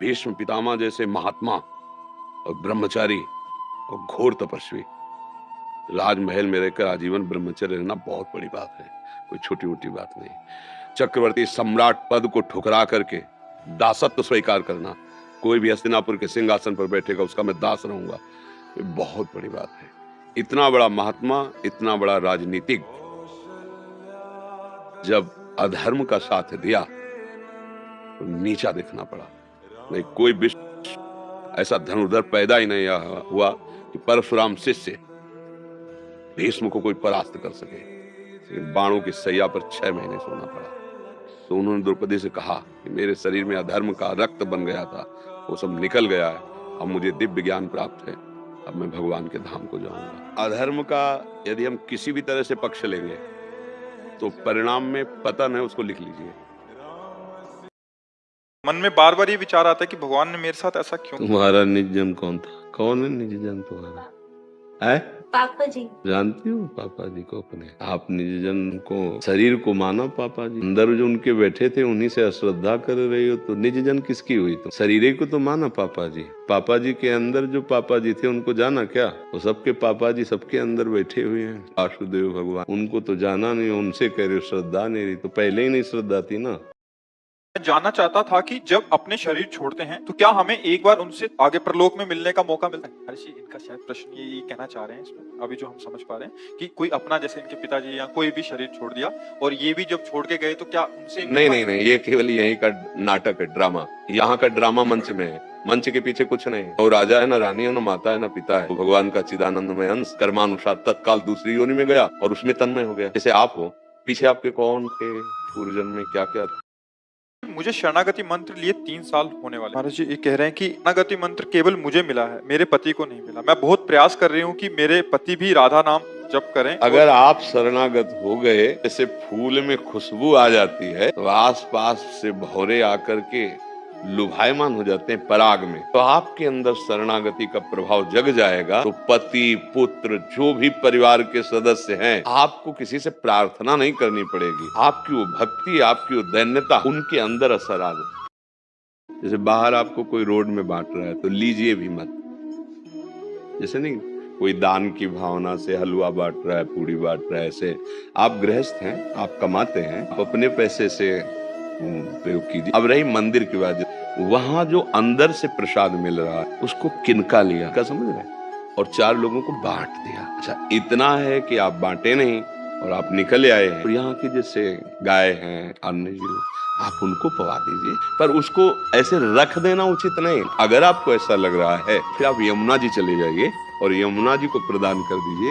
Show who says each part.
Speaker 1: भीष्म पितामह जैसे महात्मा और ब्रह्मचारी और घोर तपस्वी राजमहल में रहकर आजीवन ब्रह्मचर्य रहना बहुत बड़ी बात है, कोई छोटी मोटी बात नहीं। चक्रवर्ती सम्राट पद को ठुकरा करके दासत्व स्वीकार करना, कोई भी हस्तिनापुर के सिंहासन पर बैठेगा उसका मैं दास रहूंगा, ये बहुत बड़ी बात है। इतना बड़ा महात्मा, इतना बड़ा राजनीतिक जब अधर्म का साथ दिया तो नीचा दिखना पड़ा। नहीं, कोई विश्व ऐसा धनुर्धर पैदा ही नहीं हुआ कि परशुराम शिष्य भीष्म को कोई परास्त कर सके। बाणों की सैया पर 6 महीने सोना पड़ा। तो उन्होंने द्रौपदी से कहा कि मेरे शरीर में अधर्म का रक्त बन गया था, वो सब निकल गया है, अब मुझे दिव्य ज्ञान प्राप्त है, अब मैं भगवान के धाम को जाऊंगा। अधर्म का यदि हम किसी भी तरह से पक्ष लेंगे तो परिणाम में पतन है, उसको लिख लीजिए।
Speaker 2: मन में बार बार ये विचार आता है कि भगवान ने मेरे साथ ऐसा क्यों।
Speaker 1: तुम्हारा निज जन कौन था? कौन है निज जन तुम्हारा? है
Speaker 3: पापा जी।
Speaker 1: जानती हो पापा जी को अपने? आप निज जन को, शरीर को माना पापा जी, अंदर जो उनके बैठे थे उन्हीं से अश्रद्धा कर रही हो तो निज जन किसकी हुई? तो शरीर को तो माना पापा जी। पापा जी के अंदर जो पापा जी थे उनको जाना क्या? वो सबके पापा जी सबके अंदर बैठे हुए हैं, वासुदेव भगवान, उनको तो जाना नहीं, उनसे कह रहे हो श्रद्धा नहीं रही, तो पहले ही नहीं श्रद्धा थी ना।
Speaker 2: मैं जानना चाहता था कि जब अपने शरीर छोड़ते हैं तो क्या हमें एक बार उनसे आगे परलोक में मिलने का मौका मिलता है? महर्षि इनका शायद प्रश्न ये कहना चाह रहे हैं इसमें, अभी जो हम समझ पा रहे हैं कि कोई अपना, जैसे इनके पिताजी या कोई भी शरीर छोड़ दिया और ये भी जब छोड़ के गए तो क्या उनसे
Speaker 1: नहीं, ये केवल यही का नाटक है, ड्रामा। यहाँ का ड्रामा मंच में है, मंच के पीछे कुछ नहीं। वो राजा है ना रानी है, ना माता है ना पिता है, वो भगवान का चिदानंदमय अंश कर्मानुसार तत्काल दूसरी योनि में गया और उसमें तन्मय हो गया। जैसे आप हो, पीछे आपके कौन थे पूर्व जन्म में क्या क्या?
Speaker 2: मुझे शरणागति मंत्र लिए 3 साल होने वाले। महाराज जी ये कह रहे हैं कि शरणागति मंत्र केवल मुझे मिला है, मेरे पति को नहीं मिला। मैं बहुत प्रयास कर रही हूँ कि मेरे पति भी राधा नाम जप करें।
Speaker 1: अगर आप शरणागत हो गए, जैसे फूल में खुशबू आ जाती है तो आसपास से भौरे आकर के लुभायमान हो जाते हैं पराग में, तो आपके अंदर शरणागति का प्रभाव जग जाएगा। तो पति, पुत्र, जो भी परिवार के सदस्य हैं, आपको किसी से प्रार्थना नहीं करनी पड़ेगी। आपकी वो भक्ति, आपकी वो दैन्यता उनके अंदर असर आ जाए। जैसे बाहर आपको कोई रोड में बांट रहा है तो लीजिए भी मत। जैसे नहीं कोई दान की भावना से हलवा बांट रहा है, पूड़ी बांट रहा है, ऐसे आप गृहस्थ हैं, आप कमाते हैं, आप अपने पैसे से प्रयोग कीजिए। अब रही मंदिर की बात, वहां जो अंदर से प्रसाद मिल रहा है उसको किनका लिया, क्या समझ रहे? और 4 लोगों को बांट दिया। अच्छा, इतना है कि आप बांटे नहीं और आप निकल आए हैं। तो यहाँ की जैसे गाय हैं, अन्य जीव, आप उनको पवा दीजिए, पर उसको ऐसे रख देना उचित नहीं। अगर आपको ऐसा लग रहा है फिर आप यमुना जी चले जाइए और यमुना जी को प्रदान कर दीजिए।